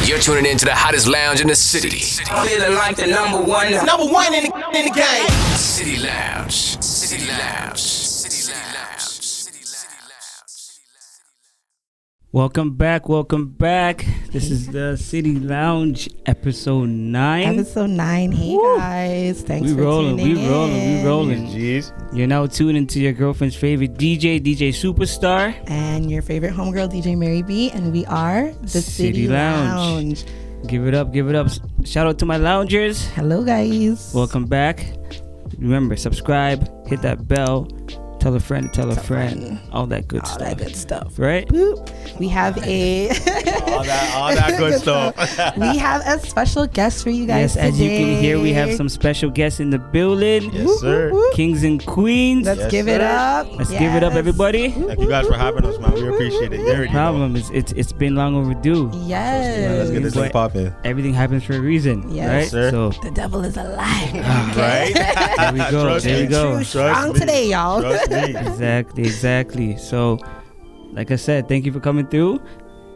You're tuning into the hottest lounge in the city. Feeling like the number one in the game. City Lounge. City Lounge. City Lounge. Welcome back. This is the City Lounge, episode 9. Episode 9. Hey guys, thanks for tuning in. We rolling. Jeez. You're now tuned into your girlfriend's favorite DJ Superstar. And your favorite homegirl, DJ Mary B. And we are the City Lounge. Give it up. Shout out to my loungers. Hello guys. Welcome back. Remember, subscribe, hit that bell, tell a friend, all that good stuff. All that good stuff. Right? Boop. We have all that good stuff. We have a special guest for you guys today. As you can hear, we have some special guests in the building. Yes, sir. Kings and queens. Let's give it up. Let's give it up, everybody. Thank you guys for having us, man. We appreciate it. No problem. It's been long overdue. Yes. Let's get this thing popping. Everything happens for a reason. Yes, right? sir. So the devil is alive. Right? there we go. There we go. Strong today, y'all. Trust me. Exactly. So, like I said, thank you for coming through.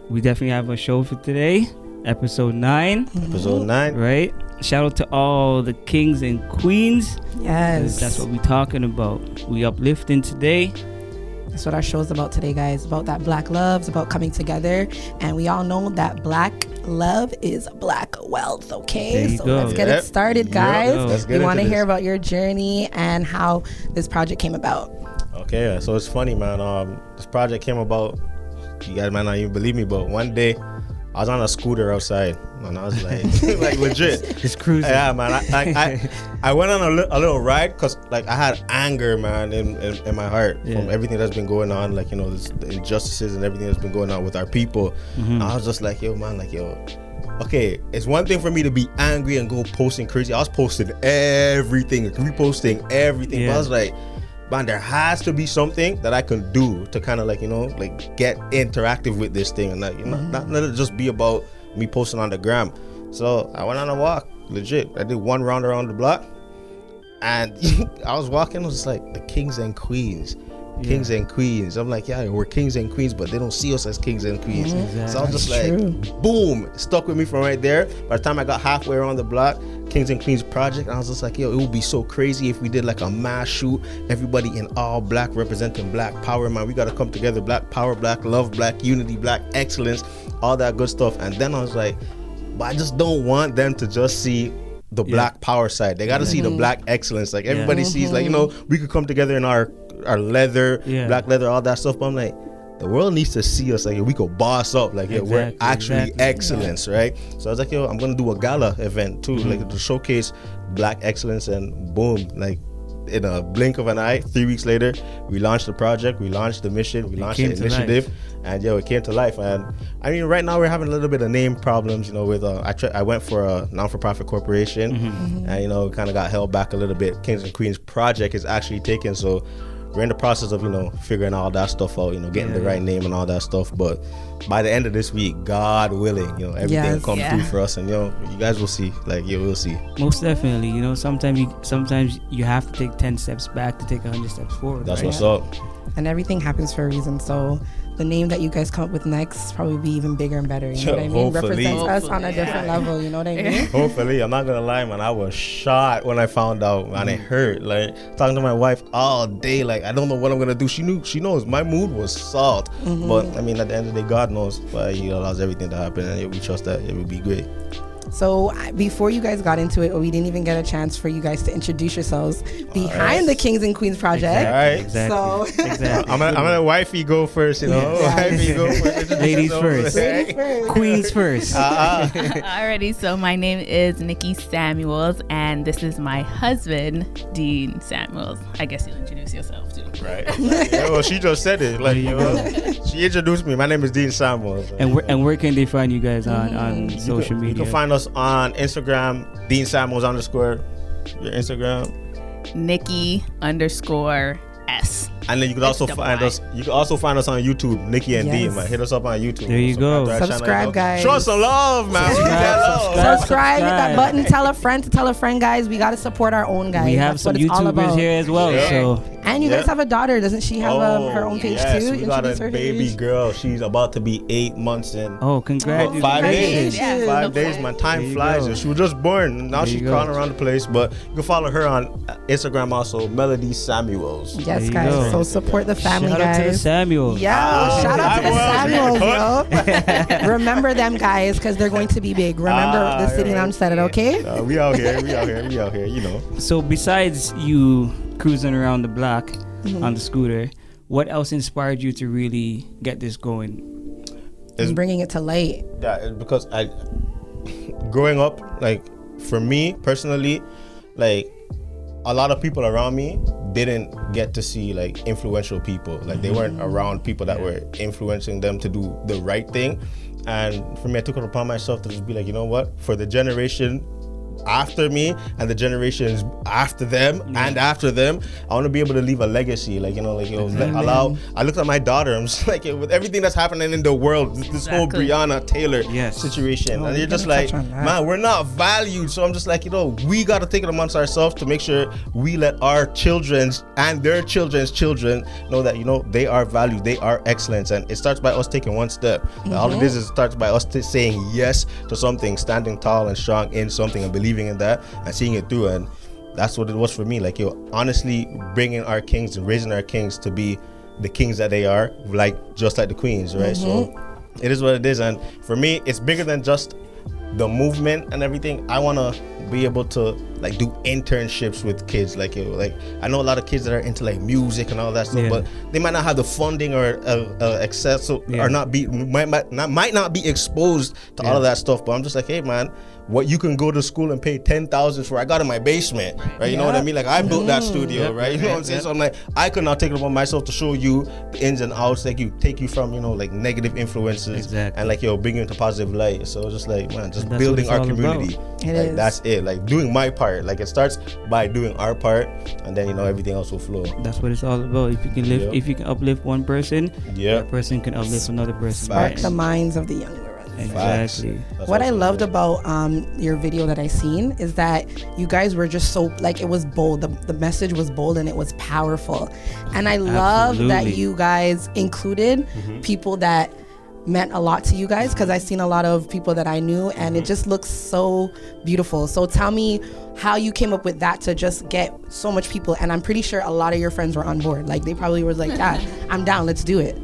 We definitely have a show for today, episode 9. Episode 9. Right? Shout out to all the kings and queens. Yes. That's what we're talking about. We uplifting today. That's what our show is about today, guys. About that black love. It's about coming together. And we all know that black love is black wealth, okay? There you So go. let's get it started, guys. Let's get We want to into hear this. about your journey and how this project came about. Okay, so it's funny, man. This project came about, you guys might not even believe me, but one day I was on a scooter outside and I was like, like legit. Just cruising. Yeah, man. I went on a little ride because like I had anger, man, in my heart from everything that's been going on, like, you know, the injustices and everything that's been going on with our people. I was just like, yo, man, like, yo, okay, it's one thing for me to be angry and go posting crazy. I was posting everything, reposting everything. But I was like, man, there has to be something that I can do to kind of like, you know, like get interactive with this thing and not, you know, not let it just be about me posting on the gram. So I went on a walk, legit. I did one round around the block and I was walking, I was just like, the kings and queens. Kings and queens. I'm like, yeah, we're kings and queens, but they don't see us as kings and queens. Exactly. So I was just like, boom, stuck with me from right there. By the time I got halfway around the block, Kings and Queens project, I was just like, yo, it would be so crazy if we did like a mass shoot, everybody in all black, representing black power, man. We got to come together, black power, black love, black unity, black excellence, all that good stuff. And then I was like, but I just don't want them to just see the black power side. They got to see the black excellence. Like everybody sees, like, you know, we could come together in our leather, black leather, all that stuff. But I'm like, the world needs to see us like, yo, we could boss up, like, yo, we're actually excellence, right? So I was like, yo, I'm gonna do a gala event too, like to showcase black excellence. And boom, like in a blink of an eye, 3 weeks later, we launched the project, we launched the mission, we launched the initiative, and it came to life. And I mean, right now we're having a little bit of name problems, you know, with I went for a non-for-profit corporation, and, you know, kind of got held back a little bit. Kings and Queens project is actually taken, so we're in the process of, you know, figuring all that stuff out, you know, getting the right name and all that stuff. But by the end of this week, God willing, you know, everything will come through for us, and, you know, you guys will see, like, you will see. Most definitely, you know, sometimes you have to take 10 steps back to take 100 steps forward. That's right? what's up. And everything happens for a reason. So the name that you guys come up with next probably be even bigger and better. You know what I mean? Represents us on a different level. You know what I mean? Hopefully. I'm not gonna lie, man. I was shot when I found out, man. It hurt. Like, talking to my wife all day. Like, I don't know what I'm gonna do. She knows. My mood was salt. But I mean, at the end of the day, God knows. But He allows everything to happen, and we trust that it will be great. So before you guys got into it, we didn't even get a chance for you guys to introduce yourselves behind the Kings and Queens project. Exactly. So Exactly. I'm gonna wifey go first, you know. Wifey go first. Ladies first. Queens first. Alrighty, so my name is Nikki Samuels, and this is my husband, Dean Samuels. I guess you'll introduce yourself too. Right. Yeah, well, she just said it. Like, you know, she introduced me. My name is Dean Samuels. And where can they find you guys on social media? You can find us on Instagram, Dean Samuels _ your Instagram. Nikki_S. And then you can also find us. You can also find us on YouTube, Nikki and Dean. Man, hit us up on YouTube. There you go. Subscribe, guys. Show us some love, man. Subscribe, hit that button. Tell a friend to tell a friend, guys. We got to support our own guys. We have That's some what it's all YouTubers about. here as well. So And you guys have a daughter. Doesn't she have her own page yes, too? we got a Introduce her baby page. girl. She's about to be 8 months in. Oh, congratulations. 5 days. Yeah. 5 days, man. There Time you flies. go. She was just born. Now There she's you go. crawling around the place. But you can follow her on Instagram also, Melody Samuels. There Yes, you guys. go. So support the family, Shout out to the guys. Samuel. Yeah, shout out to the Samuels, yo. Remember them guys because they're going to be big. Remember the City Lounge said it, okay? We out here, you know. So besides you cruising around the block on the scooter, what else inspired you to really get this going? And bringing it to light. Yeah, it's because growing up, like for me personally, like a lot of people around me didn't get to see like influential people. Like they weren't around people that were influencing them to do the right thing. And for me, I took it upon myself to just be like, you know what? For the generation after me and the generations after them and after them, I want to be able to leave a legacy. Like, you know, like, I looked at my daughter, I'm just like, with everything that's happening in the world, this whole Breonna Taylor situation, and you're just like, man, we're not valued. So I'm just like, you know, we got to take it amongst ourselves to make sure we let our children's and their children's children know that, you know, they are valued, they are excellence. And it starts by us taking one step. All it is it starts by us saying yes to something, standing tall and strong in something and believing in that and seeing it through. And that's what it was for me. Like, yo, honestly, bringing our kings and raising our kings to be the kings that they are, like just like the queens, right? So it is what it is. And for me, it's bigger than just the movement and everything. I want to be able to like do internships with kids. Like, yo, like I know a lot of kids that are into like music and all that stuff, but they might not have the funding or access or might not be exposed to all of that stuff. But I'm just like, hey man, what you can go to school and pay $10,000 for, I got in my basement, right? You know what I mean? Like I built that studio, right? You know what I'm saying? So I'm like, I could not take it upon myself to show you the ins and outs, like you take you from, you know, like negative influences and like, yo, bring you into positive light. So just like, man, just building our community. That's it. Like doing my part. Like it starts by doing our part, and then, you know, everything else will flow. That's what it's all about. If you can lift, if you can uplift one person, that person can uplift another person. Spark the minds of the younger. Exactly. What I loved about your video that I seen is that you guys were just so, like, it was bold. The message was bold and it was powerful. And I love that you guys included people that meant a lot to you guys, because I've seen a lot of people that I knew and it just looks so beautiful. So tell me how you came up with that to just get so much people. And I'm pretty sure a lot of your friends were on board. Like they probably were like, yeah, I'm down, let's do it.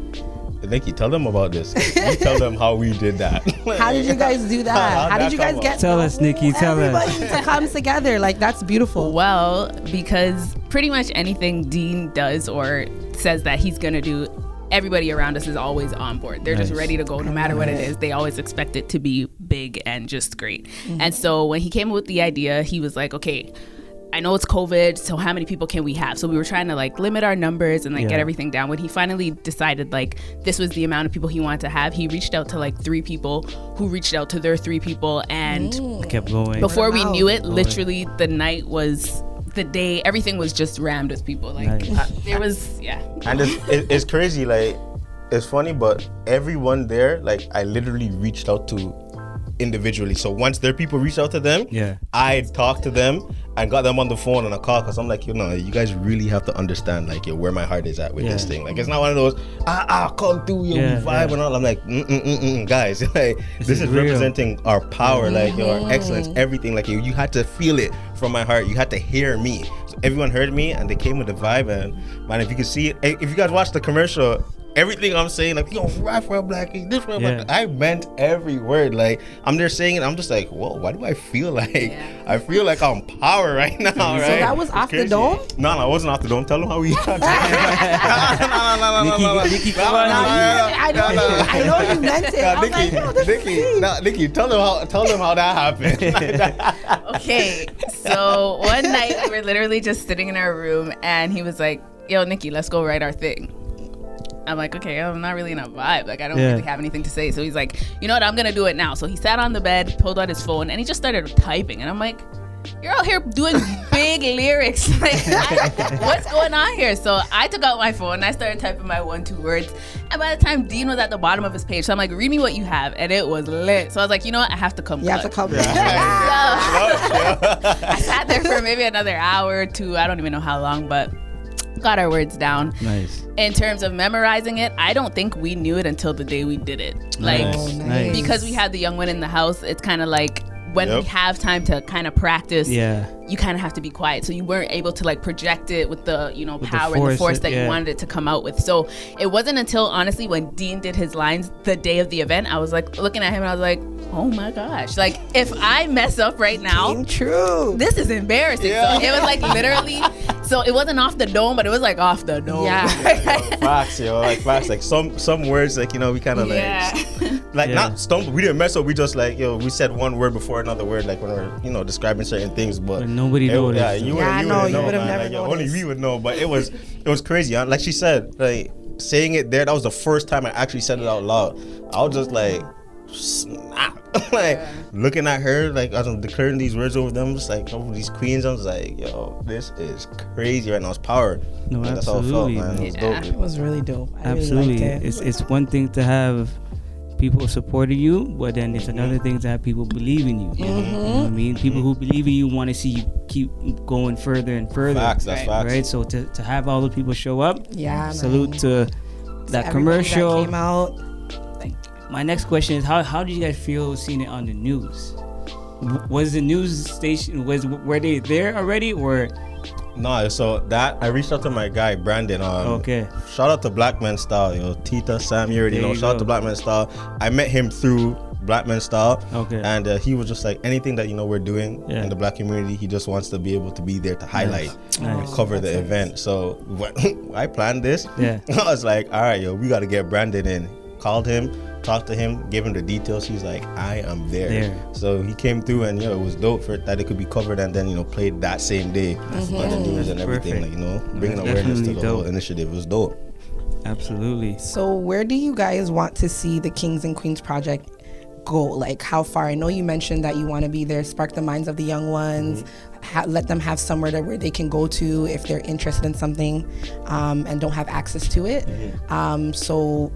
Nikki, tell them about this. You tell them how we did that. How did you guys do that? How did you guys get Tell us, Nikki, tell us. everybody to come together? Like, that's beautiful. Well, because pretty much anything Dean does or says that he's gonna do, everybody around us is always on board. They're just ready to go no matter what it is. They always expect it to be big and just great. And so when he came up with the idea, he was like, okay, I know it's COVID, so how many people can we have? So we were trying to like limit our numbers and like get everything down. When he finally decided like this was the amount of people he wanted to have, he reached out to like 3 people who reached out to their 3 people, and Kept going. before we knew it, literally the night was the day, everything was just rammed with people. Like there was, And it's crazy. Like it's funny, but everyone there, like I literally reached out to individually. So once their people reached out to them, I talked to them and got them on the phone on a call, because I'm like, you know, you guys really have to understand like where my heart is at with this thing. Like it's not one of those come through we vibe and all. I'm like guys, like this is representing our power, like our excellence, everything. Like you had to feel it from my heart. You had to hear me. So everyone heard me and they came with the vibe. And man, if you could see it, if you guys watch the commercial, everything I'm saying, like, yo, rap for a black king, this for a black king, I meant every word. Like, I'm there saying it, I'm just like, whoa, why do I feel like, I feel like I'm power right now, right? So that was off the dome? No, it wasn't off the dome. Tell them how we got Nikki, come on. I know you meant it. I was like, no, this is deep. Nikki, tell them how that happened. Okay, so one night we were literally just sitting in our room and he was like, yo, Nikki, let's go write our thing. I'm like, okay, I'm not really in a vibe. Like, I don't really have anything to say. So he's like, you know what? I'm going to do it now. So he sat on the bed, pulled out his phone, and he just started typing. And I'm like, you're out here doing big lyrics. Like, what's going on here? So I took out my phone and I started typing my 1-2 words. And by the time Dean was at the bottom of his page, so I'm like, read me what you have. And it was lit. So I was like, you know what? I have to come. You have to come. So I sat there for maybe another hour or 2. I don't even know how long, but got our words down. Nice. In terms of memorizing it, I don't think we knew it until the day we did it. Like, Nice. because we had the young one in the house, it's kind of like when we have time to kind of practice, you kind of have to be quiet. So you weren't able to like project it with the, power and the force that you wanted it to come out with. So it wasn't until honestly when Dean did his lines the day of the event, I was like looking at him and I was like, oh my gosh. Like if I mess up right now, this is embarrassing. So it was like literally, so it wasn't off the dome, but it was like off the dome. Yeah. Facts, like facts. Like some words, like, we kind of not stumbled. We didn't mess up. We just like, we said one word before another word, like when we're, describing certain things, but nobody noticed. Yeah, you would have never like, noticed. only we would know, but it was crazy. Like she said, like saying it there, that was the first time I actually said it out loud. I was just like, snap. Like looking at her, like as I'm declaring these words over them, just like over these queens, I was like, yo, this is crazy right now. It's power. No, like, that's how it felt, man. It was dope. It was really dope. I Absolutely. Really liked it. It's one thing to have people supporting you, but then it's another thing to have people believe in you. You know what I mean? People who believe in you want to see you keep going further and further. Facts, that's facts. Right? So to have all the people show up, salute man. to that commercial. That came out. My next question is how did you guys feel seeing it on the news? Was the news station, were they there already or? No, so that I reached out to my guy Brandon. Okay. Shout out to Black Men Style, Tita, Sam, you already know. Shout out to Black Men Style. I met him through Black Men Style. Okay. And he was just like, anything that we're doing in the Black community, he just wants to be able to be there to highlight and cover the event. So when I planned this, I was like, all right, we got to get Brandon in. Called him, talked to him, gave him the details. He's like, I am there. So he came through and it was dope for that it could be covered and then played that same day on the news and everything. Like, bringing awareness to the whole initiative. It was dope. Absolutely. So where do you guys want to see the Kings and Queens project go? Like how far? I know you mentioned that you want to be there, spark the minds of the young ones, let them have somewhere where they can go to if they're interested in something and don't have access to it. So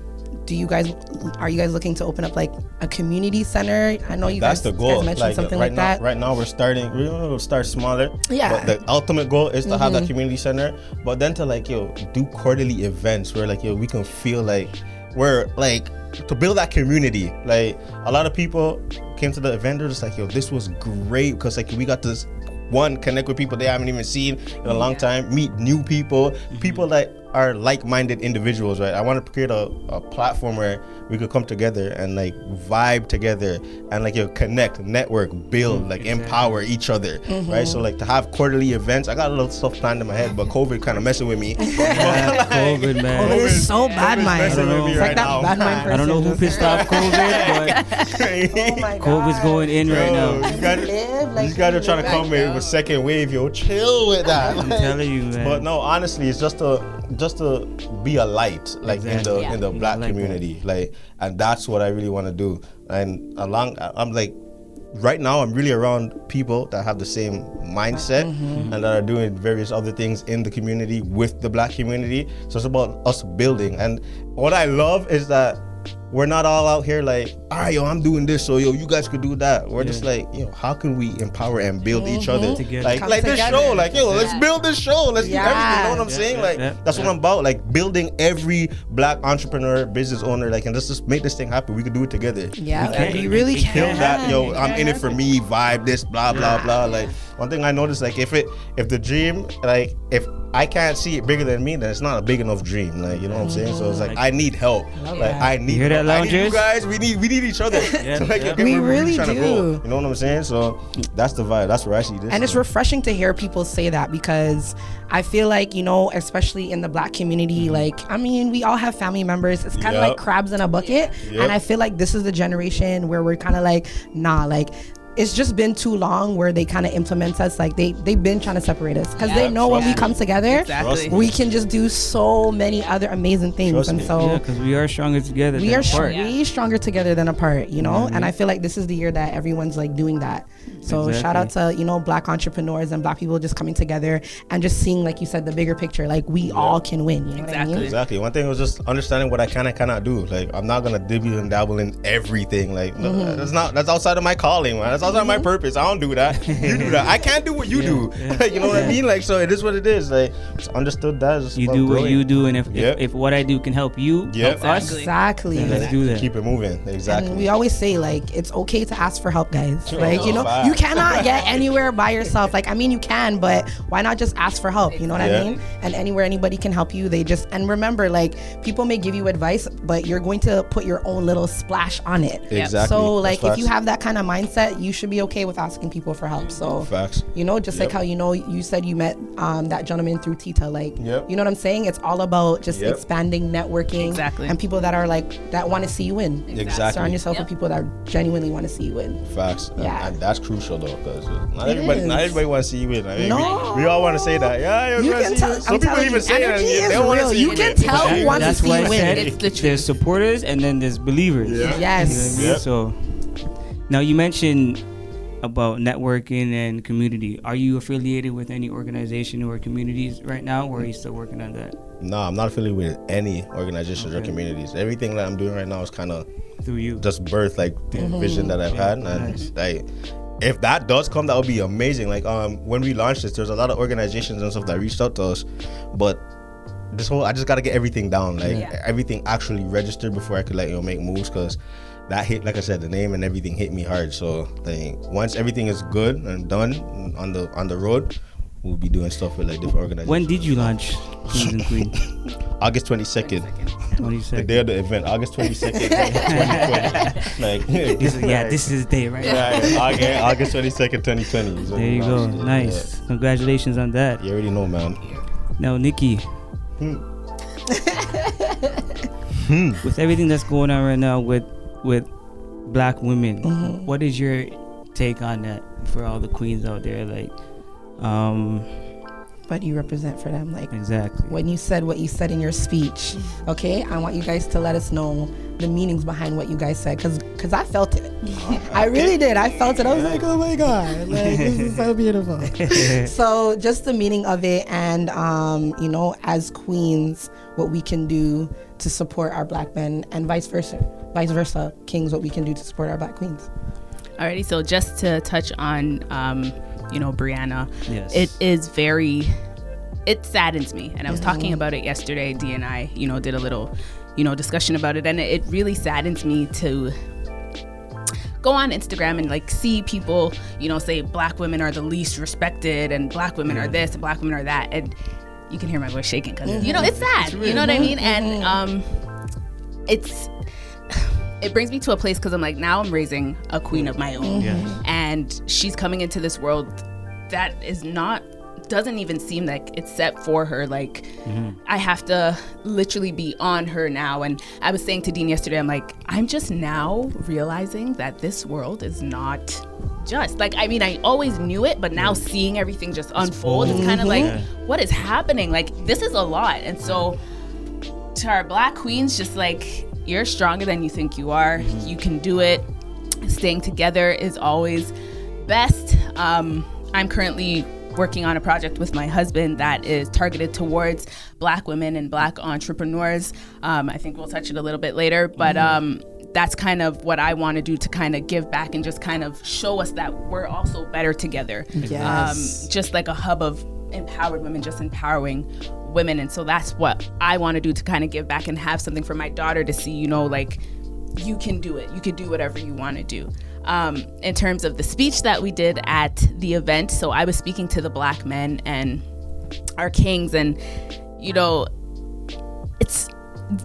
are you guys looking to open up like a community center? I know you that's guys, the goal. guys mentioned something right like now, that. Right now we'll start smaller. Yeah. But the ultimate goal is to have that community center. But then to do quarterly events where we can feel like we're like to build that community. Like a lot of people came to the event, they're just like, this was great because we got this connect with people they haven't even seen in a long time, meet new people, people that are like-minded individuals, right? I want to create a platform where we could come together and vibe together and connect, network, build, empower each other, right? So to have quarterly events, I got a little stuff planned in my head, but COVID kind of messing with me. COVID, man. COVID is so bad, man. Messing with me right now. I don't know who pissed off COVID, but COVID's going in right now. These guys are trying to come with a second wave, chill with that. I'm telling you, man. But no, honestly, it's just to be a light, in the Black community, and that's what I really want to do. And I'm right now I'm really around people that have the same mindset and that are doing various other things in the community with the Black community. So it's about us building. And what I love is that we're not all out here all right, I'm doing this, so you guys could do that. We're just how can we empower and build each other together. like this show, let's build this show, let's do everything. You know what I'm saying? That's what I'm about, building every Black entrepreneur, business owner, and let's just make this thing happen. We could do it together. We really can. Kill that, I'm in it for me vibe, this blah blah blah. One thing I noticed, if the dream, if I can't see it bigger than me, then it's not a big enough dream. You know what I'm saying? So it's I need help. I need you hear that, I need you loungers? guys. We need each other. We really do. You know what I'm saying? So that's the vibe. That's where I see this. And it's refreshing to hear people say that, because I feel like, especially in the Black community, we all have family members. It's kind of like crabs in a bucket. And I feel like this is the generation where we're kind of it's just been too long where they kind of implement us. They've been trying to separate us because they know when we come together, we can just do so many other amazing things. Because we are stronger together. We are way stronger together than apart, And I feel like this is the year that everyone's doing that. So shout out to, Black entrepreneurs and Black people just coming together and just seeing, like you said, the bigger picture. We all can win. You know what I mean? Exactly. One thing was just understanding what I can and cannot do. I'm not gonna dibble and dabble in everything. That's outside of my calling, man. That's also my purpose. I don't do that. You do that. I can't do what you do. You know what I mean? Like, so it is what it is. Like, just understood that. Just you do what you do, and if what I do can help you, help us, exactly. let's do that. Keep it moving. Exactly. And we always say, like, it's okay to ask for help, guys. Like, you know, you cannot get anywhere by yourself. Like, I mean, you can, but why not just ask for help? You know what I mean? And anywhere anybody can help you, and remember, like, people may give you advice, but you're going to put your own little splash on it. Exactly. So, like, if you have that kind of mindset, you should be okay with asking people for help. So, facts. You know, just like how, you know, you said you met that gentleman through Tita. Like, you know what I'm saying? It's all about just expanding, networking, and people that are like, that want to see you win. Exactly. Surround yourself with people that genuinely want to see you win. Facts. Yeah. And that's crucial though, because not everybody wants to see you win. I mean, we all want to say that. You can tell. Some people even say that. They don't want to see you win. You can tell who wants to see you win. It's the truth. There's supporters and then there's believers. Yes. You know what I mean? So now you mentioned about networking and community. Are you affiliated with any organization or communities right now, or are you still working on that? No, I'm not affiliated with any organizations or communities. Everything that I'm doing right now is kind of through you, just birth, like the vision that I've had, and like, if that does come, that would be amazing. Like, when we launched this, there's a lot of organizations and stuff that reached out to us, but this whole, I just got to get everything down, like everything actually registered before I could, like, you know, make moves, because that hit, like I said, the name and everything hit me hard. So like, once everything is good and done on the road, we'll be doing stuff with like different organizations. When did you launch Kings and Queens? August 22nd. The day of the event, August 22nd, 2020. Like, this is the day, right? August 22nd, 2020. So there you go. Nice. Congratulations on that. You already know, man. Now, Nikki, with everything that's going on right now with Black women, what is your take on that for all the queens out there? Like, what do you represent for them? Like, exactly. When you said what you said in your speech, okay, I want you guys to let us know the meanings behind what you guys said, because I felt it. I really did. I felt it. I was like, oh my God, like, this is so beautiful. So just the meaning of it, and you know, as queens, what we can do to support our Black men, and vice versa, kings, what we can do to support our Black queens. Alrighty, so just to touch on you know, Brianna, yes. It saddens me, and I was talking about it yesterday. Dee and I, you know, did a little, you know, discussion about it, and it really saddens me to go on Instagram and like see people, you know, say Black women are the least respected, and Black women are this, and Black women are that, and you can hear my voice shaking because you know it's sad. You know what I mean? And it brings me to a place, because I'm like, now I'm raising a queen of my own, and she's coming into this world that doesn't even seem like it's set for her. Like, I have to literally be on her now. And I was saying to Dean yesterday, I'm like, I'm just now realizing that this world is not just like, I mean, I always knew it, but now seeing everything just unfold, it's kind of like, what is happening? Like, this is a lot. And so to our Black queens, just like, you're stronger than you think you are. You can do it. Staying together is always best. I'm currently working on a project with my husband that is targeted towards Black women and Black entrepreneurs. I think we'll touch it a little bit later, but that's kind of what I want to do, to kind of give back and just kind of show us that we're also better together. Yes. Just like a hub of empowered women, just empowering women. And so that's what I want to do, to kind of give back and have something for my daughter to see, you know, like, you can do it. You can do whatever you want to do. In terms of the speech that we did at the event, so I was speaking to the Black men and our kings, and, you know,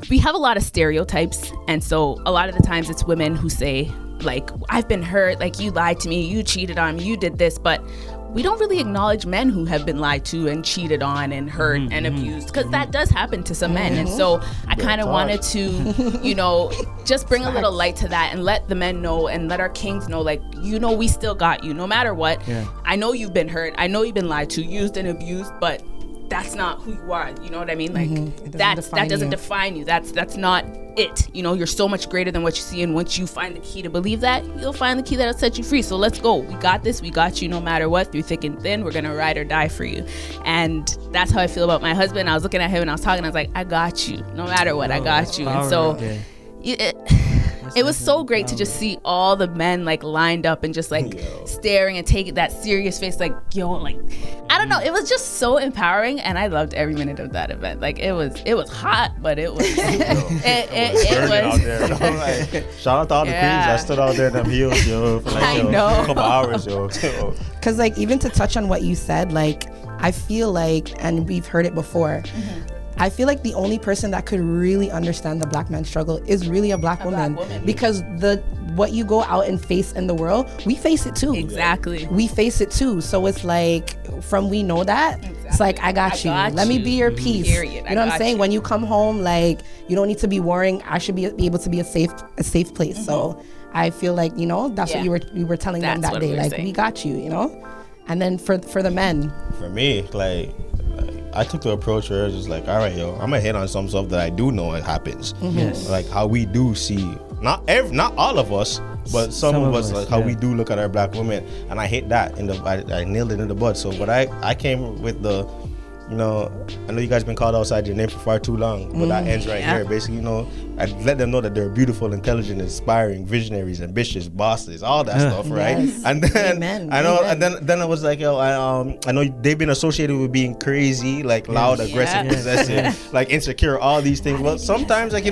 we have a lot of stereotypes. And so a lot of the times it's women who say, like, I've been hurt, like, you lied to me, you cheated on me, you did this, but we don't really acknowledge men who have been lied to and cheated on and hurt and abused, because that does happen to some men. And so I kind of wanted to, you know, just bring a little light to that and let the men know and let our kings know, like, you know, we still got you no matter what. I know you've been hurt. I know you've been lied to, used and abused, but that's not who you are. You know what I mean? Like, that doesn't define you. That's not it. You know, you're so much greater than what you see, and once you find the key to believe that, you'll find the key that'll set you free. So let's go. We got this. We got you no matter what, through thick and thin. We're gonna ride or die for you. And that's how I feel about my husband. I was looking at him and I was talking, I was like, I got you no matter what. I got you. And so it was so great to just see all the men like lined up and just like staring and taking that serious face, like like I don't know, it was just so empowering, and I loved every minute of that event. Like it was hot, but it was it was out there. Like, shout out to all the queens that stood out there in them heels, yo, for like a couple hours, yo. Because like even to touch on what you said, like I feel like, and we've heard it before, I feel like the only person that could really understand the black man's struggle is really a black woman. Because what you go out and face in the world, we face it too. Exactly. We face it too. So it's like, we know that, it's like, I got you. Let me be your peace. Period. You know what I'm saying? When you come home, like, you don't need to be worrying. I should be able to be a safe place. So I feel like, that's what you were telling them that day. Like, saying. We got you, And then for the men. For me, like I took the approach where it's just like, all right, yo, I'm gonna hit on some stuff that I do know it happens. Yes. Like how we do see, not all of us, but some of us, like how we do look at our black women, and I hit that I nailed it in the bud. So what I came with the, I know you guys been called outside your name for far too long, but that ends right here. Basically, I let them know that they're beautiful, intelligent, inspiring, visionaries, ambitious, bosses, all that stuff, right? Yes. And then Amen. I know, Amen. and then I was like, yo, I know they've been associated with being crazy, like loud, aggressive, possessive, like insecure, all these things. But sometimes, like, we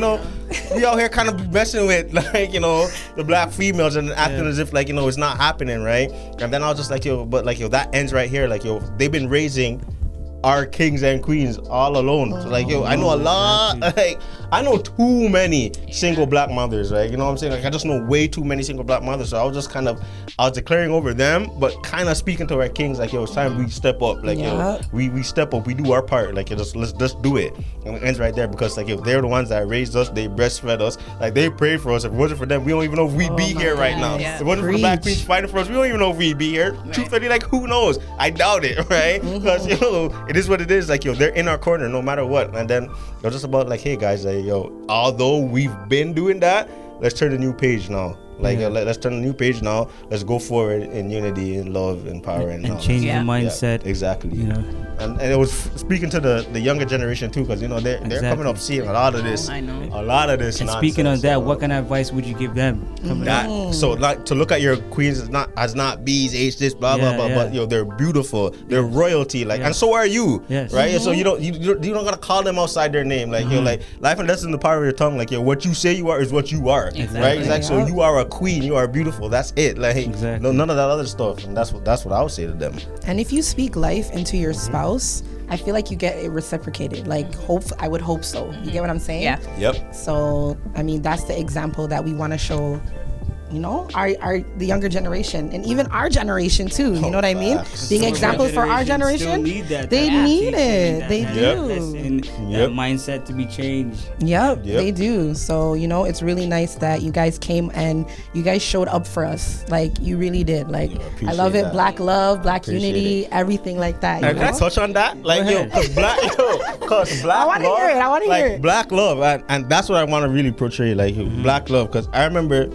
out here kind of messing with, like, the black females and acting as if, like, it's not happening, right? And then I was just like, that ends right here. Like, they've been raising our kings and queens all alone. So like, I know a lot, like, I know too many single black mothers, right? You know what I'm saying? Like, I just know way too many single black mothers. So I was just I was declaring over them, but kind of speaking to our kings, like, it's time we step up. Like, we step up, we do our part. Like, let's do it. And it ends right there, because like, they're the ones that raised us, they breastfed us, like, they prayed for us. If it wasn't for them, we don't even know if we'd be here right now. Yeah. If it wasn't for the black queens fighting for us, we don't even know if we'd be here. Right. Truthfully, like, who knows? I doubt it, right? Because, it is what it is. Like, they're in our corner no matter what. And then it was just about like, hey guys, like, although we've been doing that, let's turn a new page now. Like, let's turn a new page now. Let's go forward in unity, in love, and power, and change the mindset. Yeah, exactly. And it was speaking to the younger generation too, because they're coming up seeing a lot of this. I know. A lot of this. And nonsense. speaking of that, what kind of advice would you give them? So like, to look at your queens as not B's, H, this, blah blah blah, but they're beautiful, they're royalty, like, and so are you, right? So you don't gotta call them outside their name, like like, life and death is in the power of your tongue, like, what you say you are is what you are, right? Exactly. So you are a queen, you are beautiful, that's it, like, none of that other stuff. And that's what I would say to them. And if you speak life into your spouse, I feel like you get it reciprocated. Like, I would hope so. You get what I'm saying? Yeah. Yep. So I mean, that's the example that we want to show, the younger generation, and even our generation too. You know what I mean? Being examples for our generation, they need it. They do. That mindset to be changed. Yep, they do. So it's really nice that you guys came and you guys showed up for us. Like, you really did. Like, I love it. That. Black love, black unity, everything like that. Can I touch on that? Like, cause black I want to hear it. I want to hear it. Black love, and that's what I want to really portray. Like, black love, because I remember.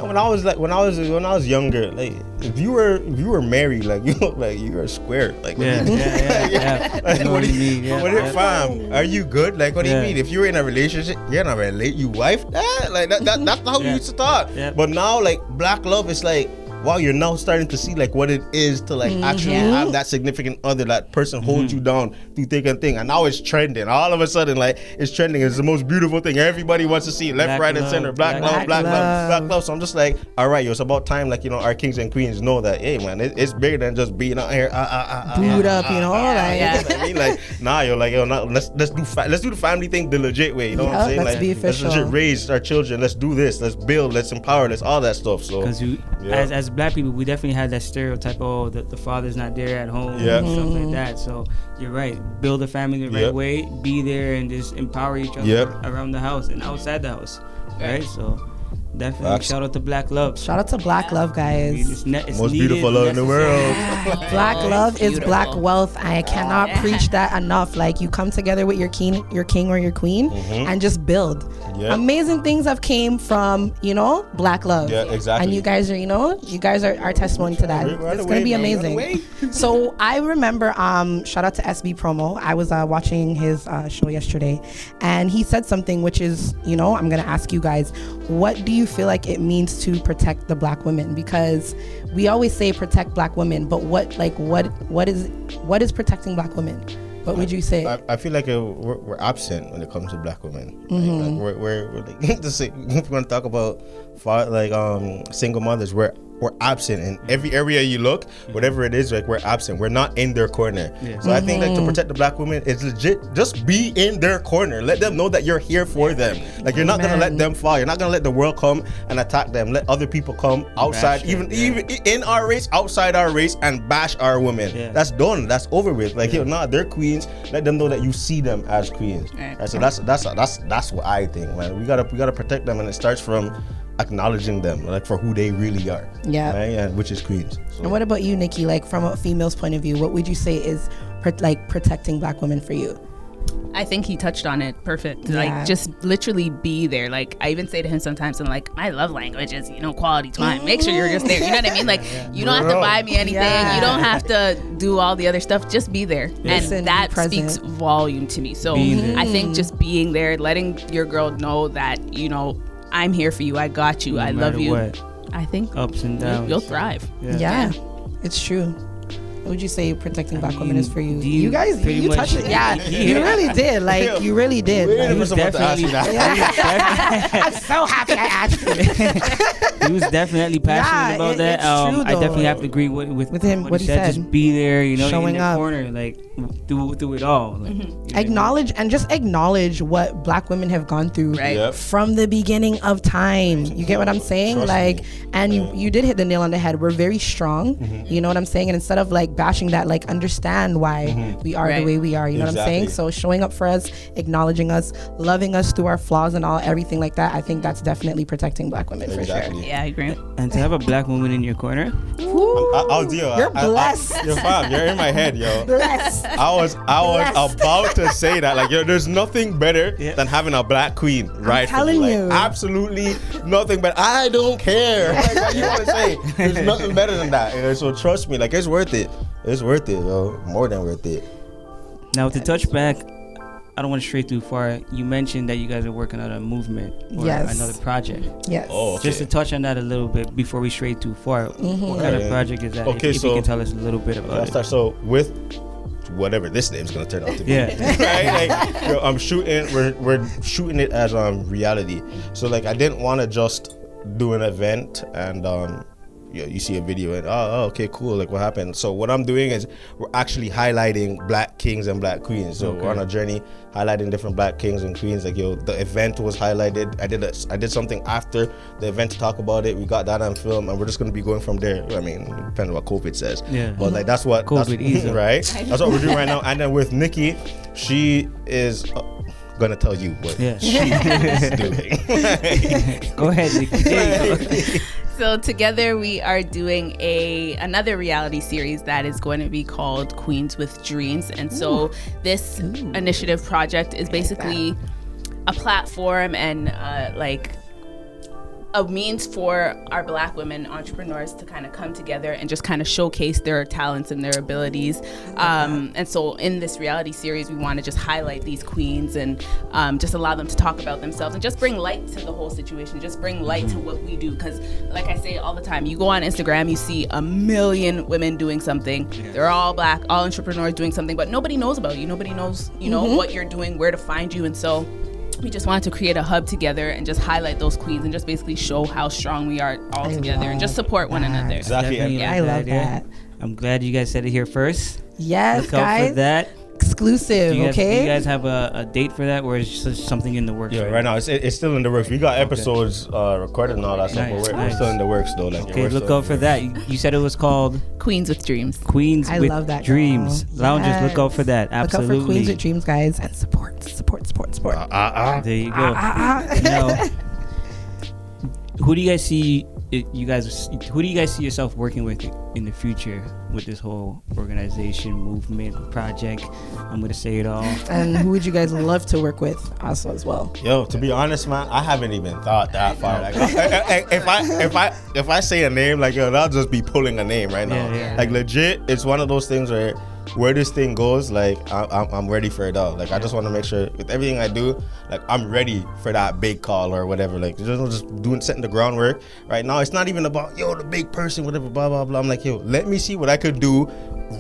When I was younger, like, if you were married, like, you were square, like, like, what do you mean? Fam, are you good? Like, what do you mean? If you're in a relationship, you're not relate, you wife that, like, that's how we used to talk. But now, like, black love is like, wow, you're now starting to see like what it is to like actually have that significant other, that person holds you down through thick and thin. And now it's trending. All of a sudden, like, it's trending. It's the most beautiful thing. Everybody wants to see it. Left, right, and center. Black love. So I'm just like, all right, it's about time, like, our kings and queens know that, hey man, it's bigger than just being out here booed up, like, I mean, like, let's do the family thing the legit way. You know what I'm saying? Let's be official. Let's legit raise our children. Let's do this. Let's build. Let's empower. Let's all that stuff. So because as black people, we definitely have that stereotype, the father's not there at home, and stuff like that. So you're right, build a family the right way, be there and just empower each other around the house and outside the house, right? So Definitely. Shout out to Black Love. Shout out to Black Love, guys. It's Most needed, beautiful love in the world. Black love is Beautiful. black wealth. I cannot preach that enough. Like, you come together with your king or your queen, and just build. Yeah. Amazing things have came from, black love. Yeah, exactly. And you guys are our testimony to that. It's gonna be amazing. So I remember, shout out to SB Promo. I was watching his show yesterday, and he said something which is, I'm gonna ask you guys, what do you feel like it means to protect the black women? Because we always say protect black women, but what is protecting black women? What would you say? I feel like we're absent when it comes to black women. Like we're like, to say, if you want to talk about single mothers, we're absent in every area you look. Whatever it is, like, we're absent. We're not in their corner. Yeah. So I think, like, to protect the black women, it's legit. Just be in their corner. Let them know that you're here for them. Like, you're not gonna let them fall. You're not gonna let the world come and attack them. Let other people come outside, even in our race, outside our race, and bash our women. Yeah. That's done. That's over with. Like, they're queens. Let them know that you see them as queens. Right? So that's what I think, man. We gotta protect them, and it starts from acknowledging them, like, for who they really are. Yeah. Right? And which is queens. So. And what about you, Nikki? Like, from a female's point of view, what would you say is protecting black women for you? I think he touched on it perfect. Like, just literally be there. Like, I even say to him sometimes, I'm like, my love language is, quality time. Make sure you're just there. You know what I mean? Like, you don't have to buy me anything. Yeah. You don't have to do all the other stuff. Just be there. Listen, and that speaks volume to me. So I think just being there, letting your girl know that, I'm here for you. I got you. I love you. What? I think ups and downs, you'll thrive. Yeah, it's true. What would you say protecting black women is for you? You guys, you touched it. Yeah, you really did. Like, you really did. He was definitely. I'm so happy I asked you. He was definitely passionate about that. True, I definitely have to agree with him. What he said. Just be there, showing in the up. corner, like, do it all. Like, acknowledge what black women have gone through from the beginning of time. You get what I'm saying? You did hit the nail on the head. We're very strong. You know what I'm saying? And instead of, like, bashing that, like, understand why we are the way we are. You know what I'm saying? So showing up for us, acknowledging us, loving us through our flaws and everything like that. I think that's definitely protecting black women for sure. Yeah, I agree. And to have a black woman in your corner, I'll deal. You're blessed. You're fine. You're in my head, yo. Blessed. I was about to say that, like, there's nothing better than having a black queen, right? I'm telling you. Absolutely nothing. But I don't care. Like, what you want to say? There's nothing better than that. So trust me, like, it's worth it. It's worth it, yo. More than worth it. Now, to touch back, I don't want to stray too far. You mentioned that you guys are working on a movement or another project. Yes. Oh, okay. Just to touch on that a little bit before we stray too far. What kind of project is that? Okay, if you can tell us a little bit about it. So with whatever this name's gonna turn out to be, right? Like, I'm shooting. We're shooting it as reality. So, like, I didn't want to just do an event and you see a video and okay, cool, like, what happened? So what I'm doing is we're actually highlighting black kings and black queens. So we're on a journey highlighting different black kings and queens. Like, the event was highlighted. I did something after the event to talk about it. We got that on film, and we're just gonna be going from there. I mean, depending on what COVID says. Yeah. But, like, that's what COVID that's, right? That's what we're doing right now. And then with Nikki, she is gonna tell you what she is doing. Go ahead, Nikki. There you go. So together we are doing another reality series that is going to be called Queens with Dreams. And so this initiative project is basically a platform and a means for our black women entrepreneurs to kind of come together and just kind of showcase their talents and their abilities. And so in this reality series, we want to just highlight these queens and just allow them to talk about themselves and just bring light to the whole situation, just bring light to what we do. Because like I say all the time, you go on Instagram, you see 1 million women doing something. They're all black, all entrepreneurs doing something, but nobody knows about you. Nobody knows, what you're doing, where to find you. And so we just wanted to create a hub together and just highlight those queens and just basically show how strong we are all together and just support one another. Exactly. I love that. I'm glad you guys said it here first. Yes, Look guys. out for that. Exclusive, Do you okay? guys have a date for that, or is it just something in the works? Yeah, right now it's still in the works. We got episodes recorded and all that stuff, but we're still in the works though. Like, okay, look out for that. You said it was called Queens with Dreams. Queens I with love that, Dreams. girl. Loungers, Yes. look out for that. Absolutely. Look out for Queens with Dreams, guys, and support. There you go. Now, who do you guys see? Who do you guys see yourself working with in the future with this whole organization, movement, project? I'm gonna say it all. And who would you guys love to work with also as well? Yo, to be honest, man, I haven't even thought that far. Like, if I say a name, like, yo, that'll just be pulling a name right now. Yeah. Like, legit, it's one of those things where this thing goes, like, I'm ready for it all. Like, I just want to make sure with everything I do, like, I'm ready for that big call or whatever. Like, just setting the groundwork. Right now, it's not even about, yo, the big person, whatever, blah, blah, blah. I'm like, yo, let me see what I could do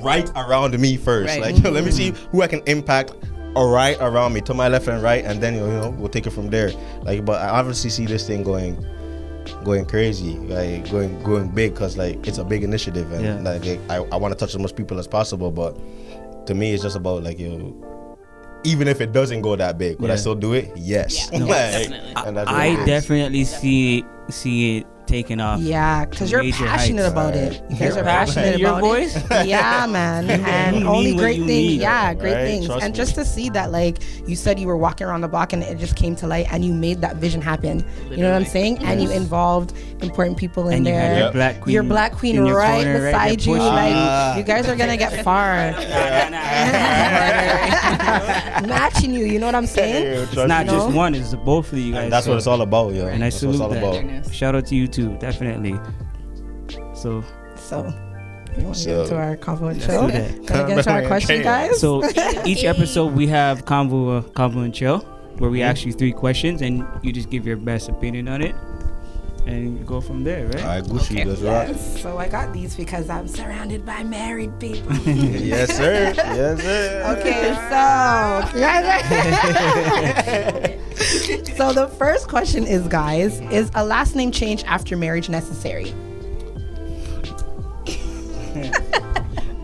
right around me first. Right. Like, yo, let me see who I can impact right around me, to my left and right, and then, you know, we'll take it from there. Like, but I obviously see this thing going crazy, like going big, because like it's a big initiative, and like I want to touch as much people as possible. But to me, it's just about like, yo, even if it doesn't go that big, would I still do it? Yes. Yeah. No, definitely. I definitely see it taking off. Yeah, because you're passionate about it. You guys are passionate Your about voice? it. Yeah, man. And only great things. Yeah, great Right? things. Trust And me. just to see that, like you said, you were walking around the block and it just came to light, and you made that vision happen. You know what I'm saying? And you involved important people in And you there. had your black queen. Your black queen in your right corner, beside there you. pushing Like, you guys are gonna get far. Matching you. You know what I'm saying? It's not just one, it's both of you guys. And that's what it's all about, yo. And I That's what it's salute all that. about. Shout out to you too, definitely. So you want to get into our convo and let's chill? do that. Gonna get into our question, guys? So each episode we have convo and chill, where we ask you 3 questions and you just give your best opinion on it, and you go from there, right? All right, Gucci, let's rock. So I got these because I'm surrounded by married people. Yes, sir. Yes, sir. Okay, so the first question is, guys, is a last name change after marriage necessary?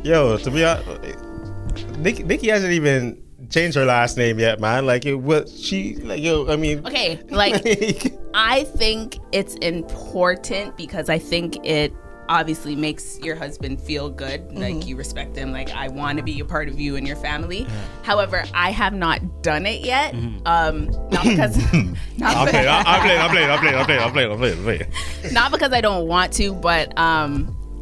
Yo, to be honest, Nikki hasn't even changed her last name yet, man. Like, I mean. Okay, like, I think it's important because I think it obviously makes your husband feel good. Like, you respect him. Like, I want to be a part of you and your family. However, I have not done it yet. Not because I'm playing. not because I don't want to, but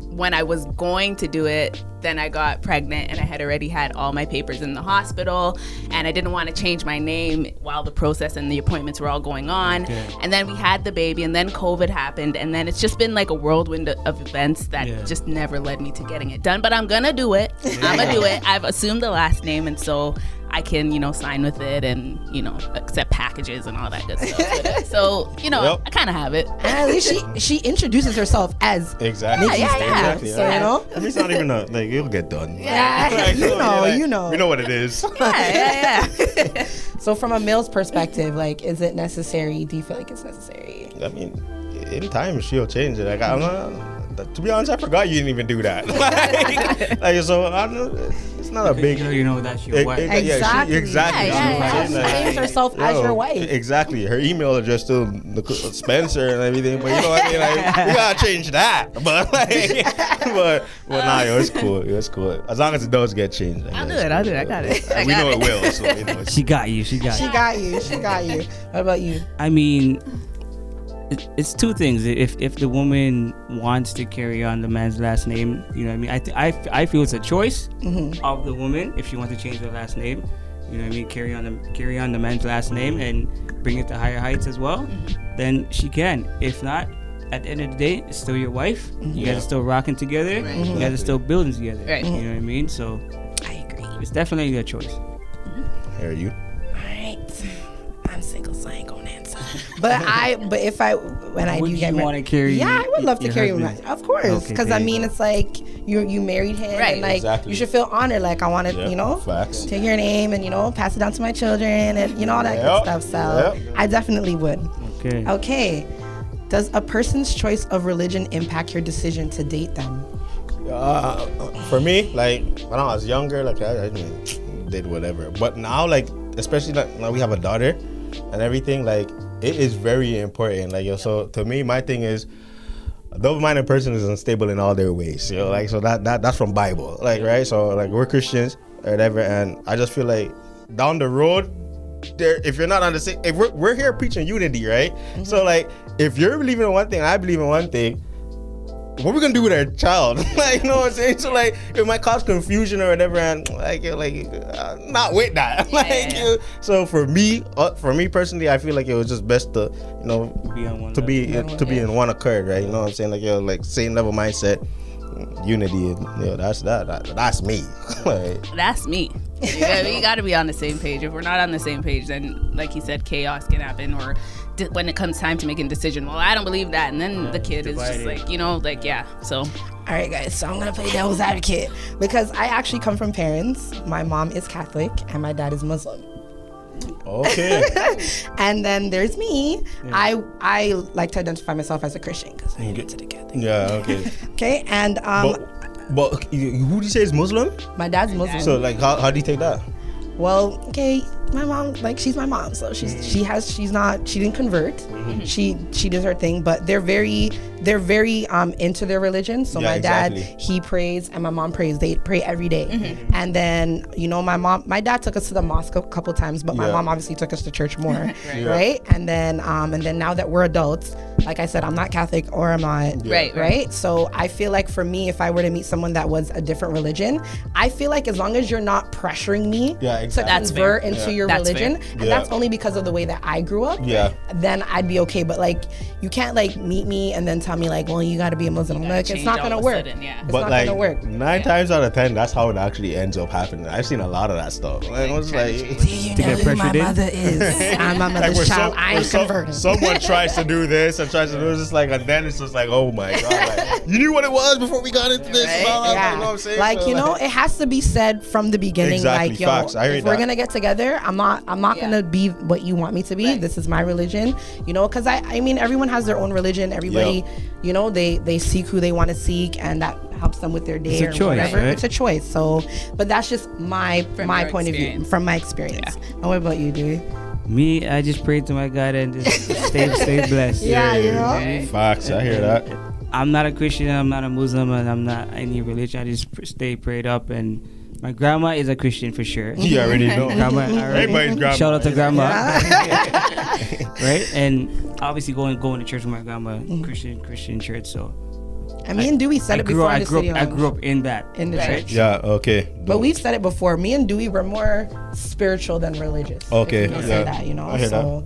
when I was going to do it, then I got pregnant and I had already had all my papers in the hospital, and I didn't want to change my name while the process and the appointments were all going on. And then we had the baby, and then COVID happened, and then it's just been like a whirlwind of events that just never led me to getting it done. But I'm gonna do it. I'm gonna do it. I've assumed the last name, and so I can, sign with it and, accept packages and all that good stuff with it. So, I kind of have it. And at least she introduces herself as Exactly. Yeah. Exactly. So, I mean, it's not even it'll get done. Yeah, Like, you know. We know what it is. Yeah. So from a male's perspective, like, is it necessary? Do you feel like it's necessary? I mean, in time she'll change it. Like, I'm not, to be honest, I forgot you didn't even do that. like, so I don't know. It's not a big. That's your wife. Exactly. Exactly. Yeah. She names herself as your wife. Exactly. Her email address still Spencer and everything, but you know what I mean? Like, we gotta change that. But nah, yo, it's cool. It's cool. As long as it does get changed. I'll do it. I got it. We know it will. So, She got you. She got you. What about you? I mean, it's 2 things. If the woman wants to carry on the man's last name, you know what I mean? I feel it's a choice of the woman if she wants to change her last name. You know what I mean? Carry on the man's last name and bring it to higher heights as well. Then she can. If not, at the end of the day, it's still your wife. You guys are still rocking together. You guys are still building together. Right. You know what I mean? So I agree. it's definitely a choice. Here you. Alright. I'm single, so I ain't gonna answer. But when I do get you married, want to carry? yeah, I would love to your carry husband? him. Of course, Okay, because there I you mean, go. it's like you married him, Right. and like Exactly. you should feel honored. Like, I want to, Facts. take your name and pass it down to my children and all that good stuff. So I definitely would. Okay. Okay. Does a person's choice of religion impact your decision to date them? For me, like when I was younger, like I did whatever. But now, like especially like now we have a daughter and everything, like it is very important. Like, so to me, my thing is, a double-minded person is unstable in all their ways. Like, so that's from Bible, like, right? So like we're Christians or whatever, and I just feel like down the road, if you're not on the same, if we're here preaching unity, right? So like, if you're believing in one thing, I believe in one thing. What are we gonna do with our child? Like, you know what I'm saying? So like, it might cause confusion or whatever, and not with that. So for me personally, I feel like it was just best to, you know, be in one accord, right? You know what I'm saying? Like, like same level mindset, unity. That's me. That's me. You got to be on the same page. If we're not on the same page, then like you said, chaos can happen, or when it comes time to making a decision, well, I don't believe that, and then the kid is just like, you know, like, so. All right, guys, so I'm gonna play devil's advocate because I actually come from parents. My mom is Catholic and my dad is Muslim. Okay. And then there's me. I like to identify myself as a Christian because I get to the Catholic. Yeah, okay. Okay, and but who do you say is Muslim? my dad's Muslim. So like, how do you take that? Well, okay, my mom, like, she's my mom, so she didn't convert. She did her thing, but they're very into their religion. So my dad, he prays, and my mom prays. They pray every day. And then, you know, my dad took us to the mosque a couple times, but my mom obviously took us to church more, right? And then now that we're adults, like I said, I'm not Catholic or I'm not, right? So I feel like for me, if I were to meet someone that was a different religion, I feel like as long as you're not pressuring me to convert into your religion, and that's only because of the way that I grew up, then I'd be okay. But like, you can't like meet me and then tell me like, well, you got to be a Muslim. Like, it's not gonna work. It's not gonna work. 9 times out of 10, that's how it actually ends up happening. I've seen a lot of that stuff. Like, I was like, do you know who my mother is? I'm my mother's child. I ain't converting. Someone tries to do this and tries to do this, like, and then it's just like, oh my god, like, you knew what it was before we got into this. You know what I'm saying? Like, so, you know, it has to be said from the beginning. Exactly, like, yo, facts. I heard if we're that. gonna get together, I'm not gonna be what you want me to be. This is my religion, you know, because I mean, everyone has their own religion. Everybody, you know, they seek who they want to seek, and that helps them with their day or whatever. Right? It's a choice. So, but that's just my point of view from my experience. And what about you, Dewey? Me, I just pray to my God and just stay blessed. You know? Facts. I hear that. I'm not a Christian, I'm not a Muslim, and I'm not any religion. I just stay prayed up, and my grandma is a Christian for sure. You already know. Everybody's grandma. Shout out to grandma. Right? And obviously going to church with my grandma, Christian church. So I mean, Dewey said it before in the city lounge. I grew up in the church. Yeah, okay. But we've said it before. Me and Dewey were more spiritual than religious. Okay. You can say that, you know. I hear that.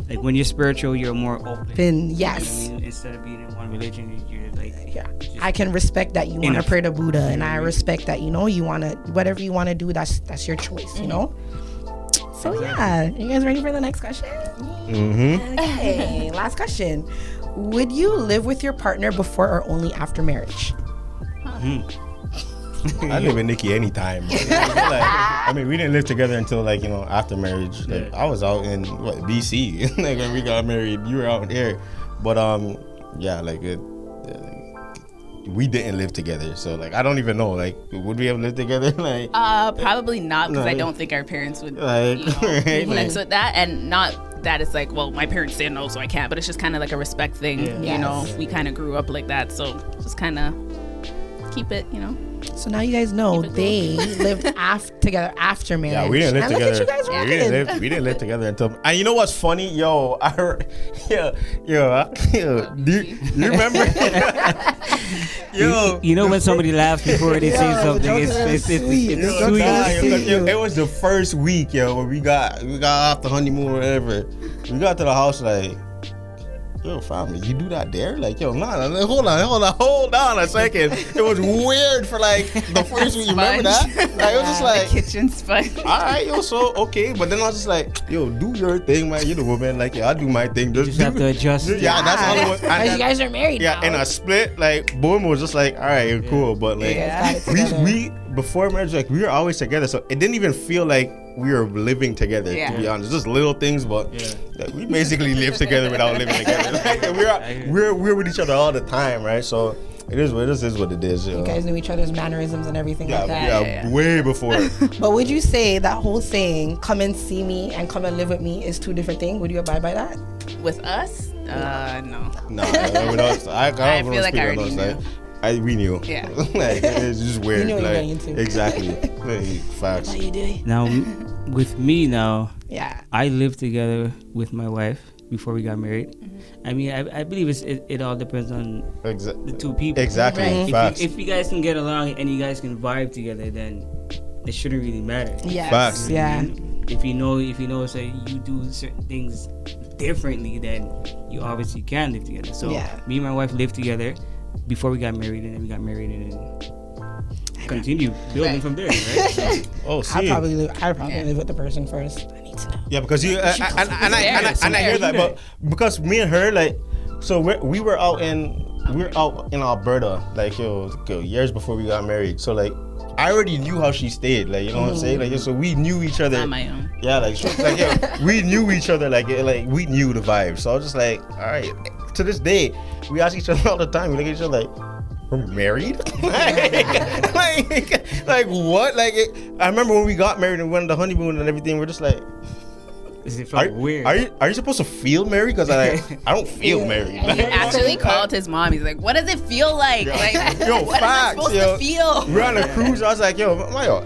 Like when you're spiritual, you're more open. Yes. You know what I mean? Instead of being in one religion, you're like, I can respect that you want to pray to Buddha, and I respect that, you know, you want to, whatever you want to do, that's your choice, you know. So you guys ready for the next question? Okay, last question. Would you live with your partner before or only after marriage? I live with Nikki anytime. I mean, we didn't live together until, like, you know, after marriage. Like, I was out in BC like when we got married. You were out there, but we didn't live together. So like, I don't even know. Like, would we have lived together? Like, probably not, because I don't think our parents would like, flex with that, and not that it's like, well, my parents said no, so I can't. But it's just kind of like a respect thing. You know, we kind of grew up like that, so just kind of keep it, you know. So now you guys know they lived together after marriage. Yeah, we didn't live together. Look at you guys we didn't live together until. And you know what's funny, do you remember? You know when somebody laughs before they say something, it's sweet. It was the first week, when we got off the honeymoon or whatever. We got to the house like, yo, family, you do that there? Like, yo, nah, hold on a second. It was weird for like the first week. You remember that? Like, it was just like, the kitchen sponge. all right, yo, so okay. But then I was just like, yo, do your thing, man. You're the woman. Like, yeah, I do my thing. You just have to adjust. Yeah, that's all it was. And you guys are married now. And I split. Like, boom, was just like, all right, cool. But like, we before marriage, like, we were always together, so it didn't even feel like we were living together, to be honest. Just little things, but like, we basically live together without living together. Like, we're with each other all the time, right? So it is what it is. You guys knew each other's mannerisms and everything like that. Yeah, way before. But would you say that whole saying, come and see me and come and live with me, is two different things? Would you abide by that? With us? No. No, with us. I feel like I already knew. We knew. Yeah. Like, it's just weird. You knew what like, you were getting into. Exactly. Like, facts. What are you doing? Now, with me now, Yeah. I lived together with my wife before we got married. I mean, I believe it all depends on the two people. Exactly. Right. Facts. If you guys can get along and you guys can vibe together, then it shouldn't really matter. Yes. Facts. Yeah. If you know, say you do certain things differently, then you obviously can live together. So me and my wife lived together before we got married, and then we got married, and then continue building from there, right? Oh, see. I'd probably live with the person first. I need to know. Yeah, because you and I hear that, but because me and her, like, so we were out in Alberta, like yo, years before we got married. So like, I already knew how she stayed, like, you know what I'm saying, like, so we knew each other. On my own. Yeah, like, we knew each other, like we knew the vibe. So I was just like, all right. To this day, we ask each other all the time. We look at each other like, we're married? like what? Like, I remember when we got married and went on the honeymoon and everything, we're just like, It felt weird. Are you supposed to feel married? Because I don't feel married. And he actually called his mom. He's like, "What does it feel like? Like, yo, what am I supposed to feel?" We're on a cruise. I was like, yo,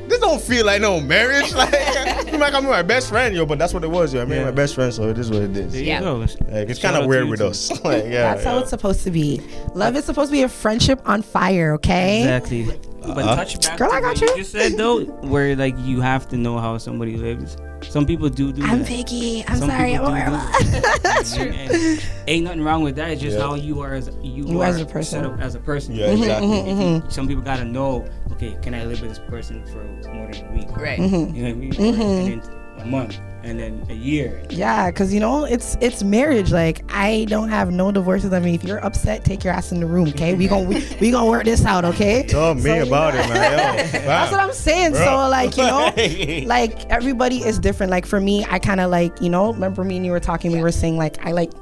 this don't feel like no marriage. Like, you might come with my best friend, yo, but that's what it was, yo. I made my best friend, so it is what it is. There Yeah. you go. Like, it's kind of weird with us. Like, yeah, That's how it's supposed to be. Love is supposed to be a friendship on fire, okay? Exactly. But touch back Girl, to I got what you. you just said though, where like you have to know how somebody lives. Some people do I'm that. picky. I'm Some sorry. people I'm do horrible. That's true. And ain't nothing wrong with that. It's just how you are as a person. set up as a person. Yeah, exactly. If you- some people gotta know. Okay, can I live with this person for more than a week? Right. You know what I mean? And then a month, and then a year. Yeah, because it's marriage. Like, I don't have no divorces. I mean, if you're upset, take your ass in the room, okay? We gonna work this out, okay? Tell me about it, man. Yo, That's what I'm saying. Bro. So like, like everybody is different. Like for me, I kind of like, remember me and you were talking, we were saying like, I like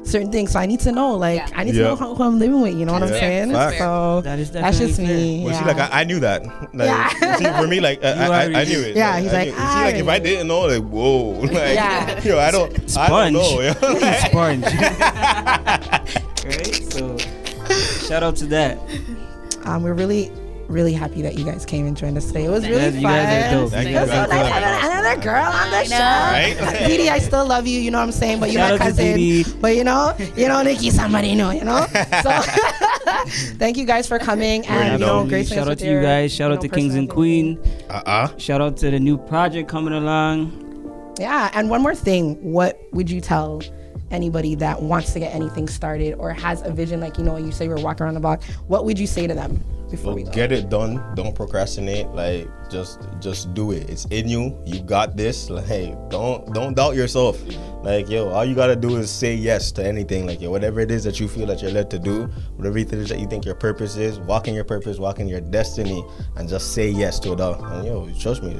certain things. So I need to know, like, I need to know who I'm living with. You know what I'm saying? Facts. So That is that's just definitely me. Well, Yeah. see, like I knew that. Like, see, for me, like I knew it. Yeah, Like, he's I like, knew it. See, like if I didn't know, like, whoa, like, Yeah. yo, I don't Sponge. know. Yo. Sponge. Right? So shout out to that. We're really happy that you guys came and joined us today. It was really You fun. guys are dope. Thank It you was so guys. nice having another girl on the show. Right? Didi, I still love you. You know what I'm saying? But you're Shout my out to cousin. Didi. But Nikki, somebody know. So thank you guys for coming and gracing Shout us out with to you your, guys. Shout out to Kings and Queen. Uh-uh. Shout out to the new project coming along. Yeah, and one more thing. What would you tell anybody that wants to get anything started or has a vision, like, you say we're walking around the block? What would you say to them before we go? Get it done. Don't procrastinate. Like, just do it. It's in you. You got this. Like, hey, don't doubt yourself. Like, yo, all you gotta do is say yes to anything. Like, yo, whatever it is that you feel that you're led to do, whatever it is that you think your purpose is, walk in your purpose, walk in your destiny, and just say yes to it all. And yo, trust me,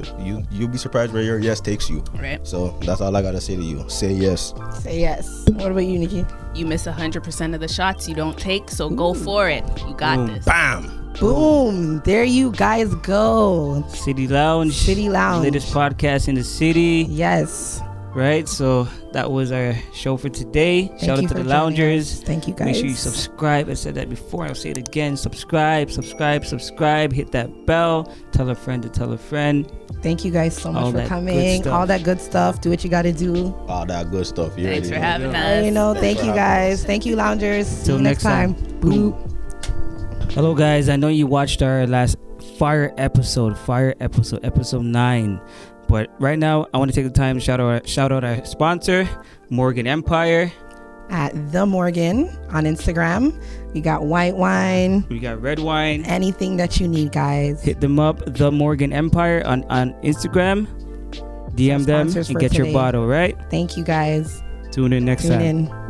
you'll be surprised where your yes takes you. Right. So that's all I gotta say to you. Say yes. Say yes. What about you, Nikki? You miss 100% of the shots you don't take, so go for it. You got this. Bam. Boom. There you guys go. City Lounge. City Lounge. Latest podcast in the city. Yes. Right? So that was our show for today. Shout you out to for the joining loungers. us. Thank you, guys. Make sure you subscribe. I said that before. I'll say it again. Subscribe. Hit that bell. Tell a friend to tell a friend. Thank you guys so much All for that good coming. stuff. All that good stuff. Do what you got to do. All that good stuff. You Thanks for already know. having us. Thank you guys. Thank you, loungers. See Till you next time. Boop. Hello, guys. I know you watched our last fire episode, episode 9. But right now, I want to take the time to shout out our sponsor, Morgan Empire. At The Morgan on Instagram. We got white wine. We got red wine. Anything that you need, guys. Hit them up, The Morgan Empire on Instagram. DM them sponsors and for get your today. bottle, right? Thank you, guys. Tune in next Tune time. in.